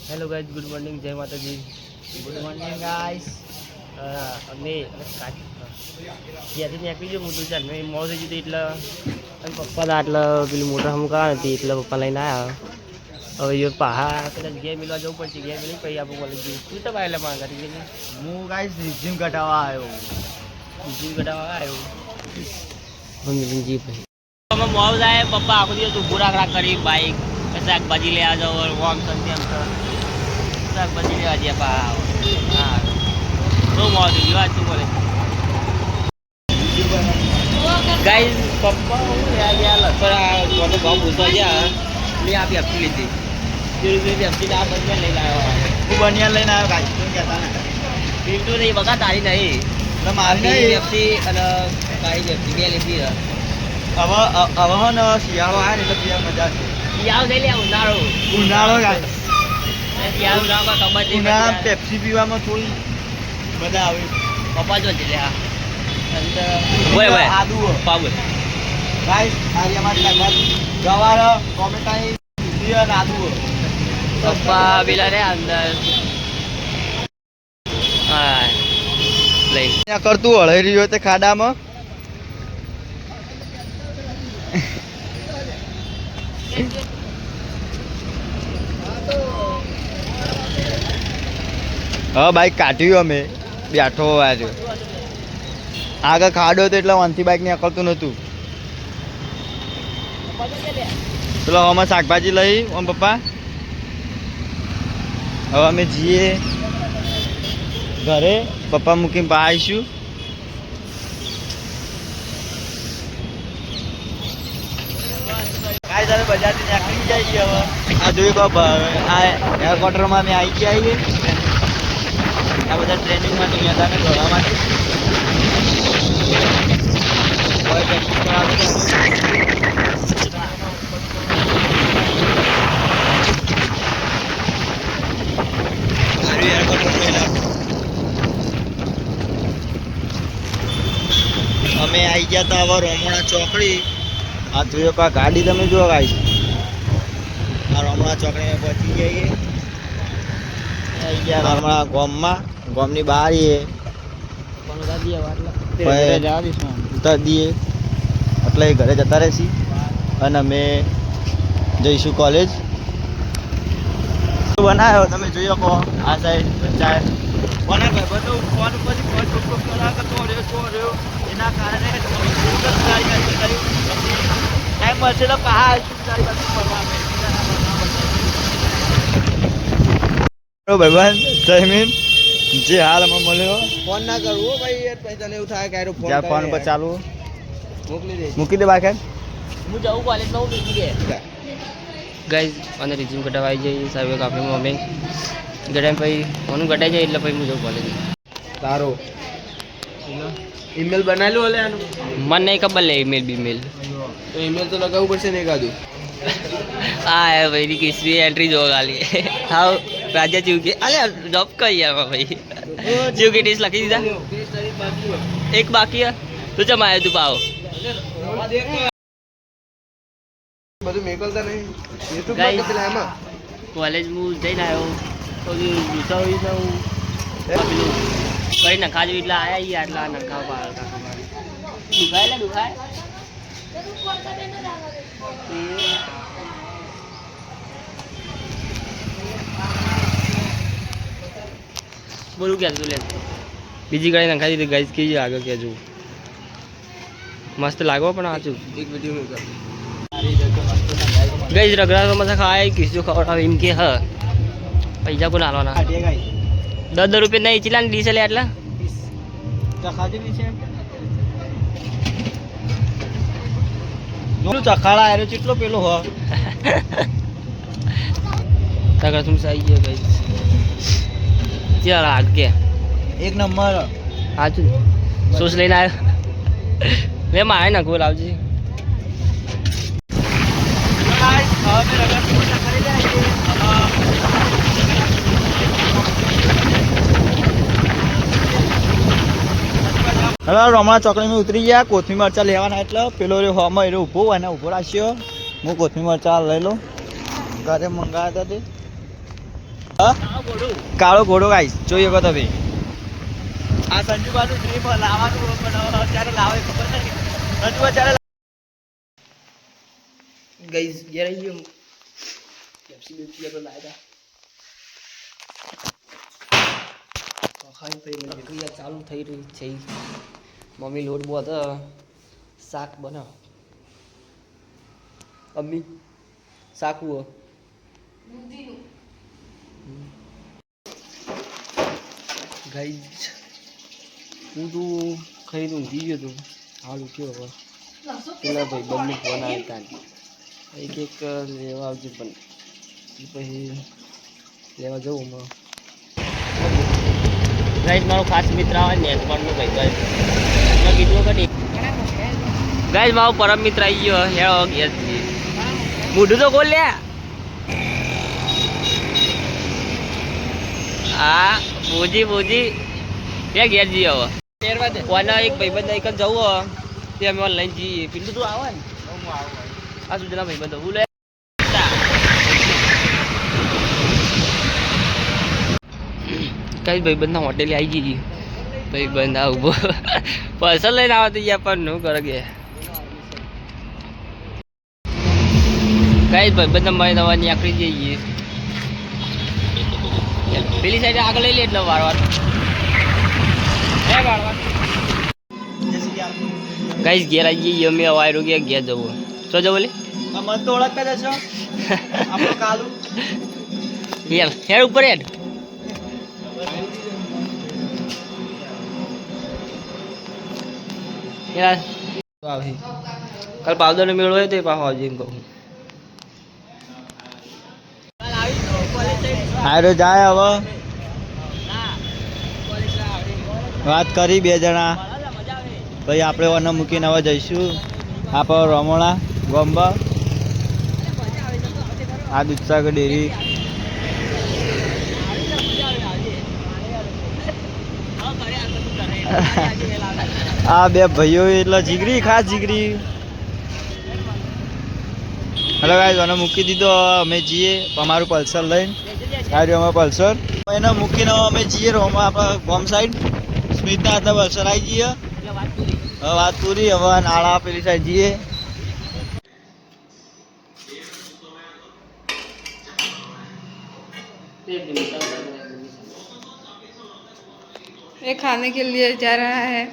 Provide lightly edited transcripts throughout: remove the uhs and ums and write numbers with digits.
Hello guys, good morning, जय माता दी। Good morning guys. અમે ત્યાંથી નીકળી ગયો મોટું ચાલ મેં મોજ થઈ જતી એટલે અને પપ્પાના આટલા પેલું મોટા હમકા નથી એટલે પપ્પા લઈને આવ્યા. હવે એ પહાડ કદાચ ઘેર મિલવા જવું પડશે. ઘેર મિલી પછી આપણે કોલેજ જઈએ. શું તો એટલે માં કરી હું ગાइस રિઝ્યુમ કઢાવવા આવ્યો. જીવ કઢાવવા આવ્યો જી ભાઈ. અમે મોજ આવે પપ્પા આખો દિવસ ઊભું રાખ કરી બાઈક શાકભાજી લેવા જાઓ ઓમ સંતે એમ શાકભાજી લેવા જઈએ પા હા બહુ મોજ થઈ વાત શું બોલે ગાઈસ પપ્પા હું લેવા ગયા લસણ કોને ભાવ પૂછવા ગયા મેં આ પેપ્સી લીધી પેપ્સી આ બંને લઈને આવ્યો હું બનિયાન લઈને આવ્યો ગાइस. તું કહેતા ને પીટું નહીં બગા તારી નહીં એટલે મારી નહીં પેપ્સી અને તારી પેપ્સી બે લીધી હવે હો ને શિયાળો આવે ને એટલે પીવા મજા છે. શિયાળો થઈ લે ઉનાળો ઉનાળો ગાइस. શિયાળો ઉનાળામાં ખબર નહીં ઉનાળામાં પેપ્સી પીવામાં થોડી મજા આવે. પપ્પા જો છે લે હા બોય બોય આદુ પાવું ગાइस. આજે અમારી શાકભાજી ગવાર ટોમેટા દૂધી અને આદુ. પપ્પા પેલા રે અંદર હા લઈ ત્યાં કરતું હળાઈ રહ્યો તે ખાડામાં. હા બાઈક કાઢ્યું અમે બેઠો આજે આગળ ખાડો હતો એટલે વાંથી બાઈક ને અકળતું નહોતું. ચલો અમે શાકભાજી લઈ ઓમ પપ્પા. હવે અમે જઈએ ઘરે. પપ્પા મૂકીને બહાર આવીશું. કાંઈ બજારથી નીકળી જઈએ હવે. આ જોયું કહો આ હેડક્વાર્ટરમાં અમે આવી ગયા છીએ. આ બધા ટ્રેનિંગ માટે મેદાને દોડવા માટે અમે આવી ગયા હતા હવે રોમણા ચોકડી. આ જોયો કા ગાડી તમે જુઓ ગાઈસ. આ રોમણા ચોકડી પહોંચી જઈએ. આવી ગયા રોમણા ગામમાં. ગામની બહાર ઉતારી દઈએ એટલે ઘરે જતા રહેશી અને અમે જઈશું કોલેજ. બનાવ્યો તમે જોઈ શકો આ સાઈડ પંચાયત બનાવે બધું ફોન ઉપરથી ફોન ટોક રહ્યો એના કારણે ટાઈમ મળશે તો કહા ભાઈબંધ જયમીન જે હાલ અમે મળ્યો. ફોન ના કરવો ભાઈ યાર પછી તને એવું થાય કે ફોન ફોન પર ચાલુ મૂકી દે બાકી હું જાઉં કોલેજમાં હું બીજી ગયા ગાઈઝ અને રિઝ્યુમ કઢાવવા આવી જઈએ સાહેબ કાપીમાં અમે ગઢાઈ પછી ફોન કઢાઈ જાય એટલે પછી હું જાઉં કોલેજ. તારો ઈમેલ બનાવેલું હલે આનું મને નહીં ખબર લે ઈમેલ બીમેલ તો ઈમેલ તો લગાવવું પડશે ને એકાદું. હા ભાઈ કેસરી એન્ટ્રી જોવા ખાલી હા રાજા ચીવકે અલે જોબ કરી યાર ભાઈ ચીવકે ટેસ્ટ લખી દીધા એક બાકી તો ચમ આવ્યો તું પાવો બધું મેકલતા નહીં યુટ્યુબ પર પેલા એમાં કોલેજ હું જઈને આવ્યો તો કઈ નખા જેવું એટલે આયા યાર એટલા નખા પાડ દુખાય એટલે દુખાય બોલું ક્યાં તું લે બીજી ગાડી નખાઈ દીધી ગાઈસ કઈ આગળ કહેજો મસ્ત લાગો પણ આચું એક વિડીયો ગઈ રગડા તો મજા ખાય કીધું ખવડાવે એમ કે હ પૈસા કોણ હાલવાના 10 રૂપિયા નહીં ચીલા ને ડીઝલ એટલા ચખાડા આરે કેટલો પેલો હો તગર તુમ સહી છે ગઈ ચાલ આગે એક નંબર હાચું સોસ લઈને આવ્યો લે મારે ના ગોલ આવજી હવે રમણા ચોકડીમાં ઉતરી ગયા. કોથમી મરચા લેવાના એટલે પેલો હોમાં એ ઊભો હોય ને ઊભો રાખ્યો. હું કોથમી મરચા લઈ લઉં ઘરે મંગાવ્યા હતા તે કાળો ઘોડો ગાઈસ જોઈ શકો તમે આ સંજુબાનું ડ્રીમ લાવવાનું પણ અત્યારે લાવે ખબર નહીં સંજુ અત્યારે ગાઈસ ઘેર આવી ગયો પેપ્સી બેપ્સી આપણે લાવ્યા ખાઈ પી પ્રક્રિયા ચાલુ થઈ રહી છે મમ્મી લોટ બહુ હતો શાક બનાવ અમ્મી શાક હુઓ ગાઈસ હું તો ખાઈને ઊંઘી ગયો હતો હાલ ઉઠ્યો હવે પેલા ભાઈ બંને ફોન આવ્યા હતા એક એક લેવા આવજો પણ પછી લેવા જવું હમણાં ગાઈસ મારો ખાસ મિત્ર આવે ને નેટવર્કનો ભાઈ ભાઈ મેં કીધું કે ગાઈસ મારો પરમ મિત્ર આવી ગયો હેળો ઘેર મોઢું તો ખોલ લે હા બોજી ત્યાં ઘેર જઈએ હવે કોના એક ભાઈબંધ એક જ જવું તે અમે લઈને જઈએ પિન્ટુ તું આવે ને આ સુધીના ભાઈબંધ હું લે કઈ ભાઈબંધના હોટેલે આવી જઈએ ભાઈબંધ આ ઉભો પૈસા લઈને આવે તો યાર પણ શું કરે કે કઈ ભાઈબંધ મારી દવાની આખરી જઈએ પેલી સાઈડ આગળ લઈ લે એટલે વારવાર ગાઈસ ઘેર આવી જઈએ અમે વાયરો ગયા ઘેર જવું શું જવું લે મને તો ઓળખતા જ હશો આપણો કાલુ યાર હેડ ઉપર હેડ યાર આવી કાલ પાવડરનો મેળો હોય તો એ પાછો આવજે એમ કહું હારો જાય હવે વાત કરી બે જણા ભાઈ આપણે વન મૂકીને હવે જઈશું આપણે રમોણા ગોમ્બા આ દૂધસાગર ડેરી આ બે ભાઈઓ એટલે જીગરી ખાસ જીગરી હેલો ગાઈસ મને મૂકી દીધો અમે જઈએ અમારું પલ્સર લઈને આવ્યું અમે પલ્સર એને મૂકીને અમે જઈએ રોમાં આપણે ગોમ સાઈડ સ્મિતના હાથે પલ્સર આવી જઈએ હવે વાત પૂરી હવે નાળા પેલી સાઈડ જઈએ ये खाने के लिए जा रहा है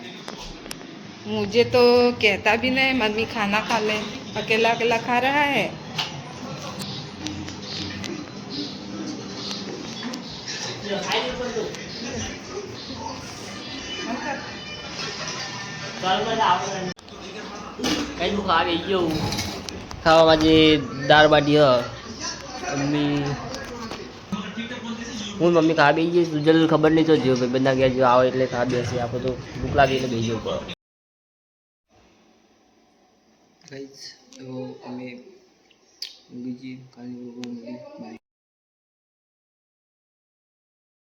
मुझे तो कहता भी नहीं मम्मी खाना खा ले अकेला अकेला खा रहा है કઈ નું ખાવી ગયું ખાવામાં જે દાળ બાટી મમ્મી હું મમ્મી ખા બેસી જઈશ સુજલ ખબર નહીં તો જો ભાઈ બધા ગયા જો આવે એટલે ખા બેસે આપણે તો ભૂખ લાગી એટલે બેસી જવું પડે અમે બીજી કાલે બાય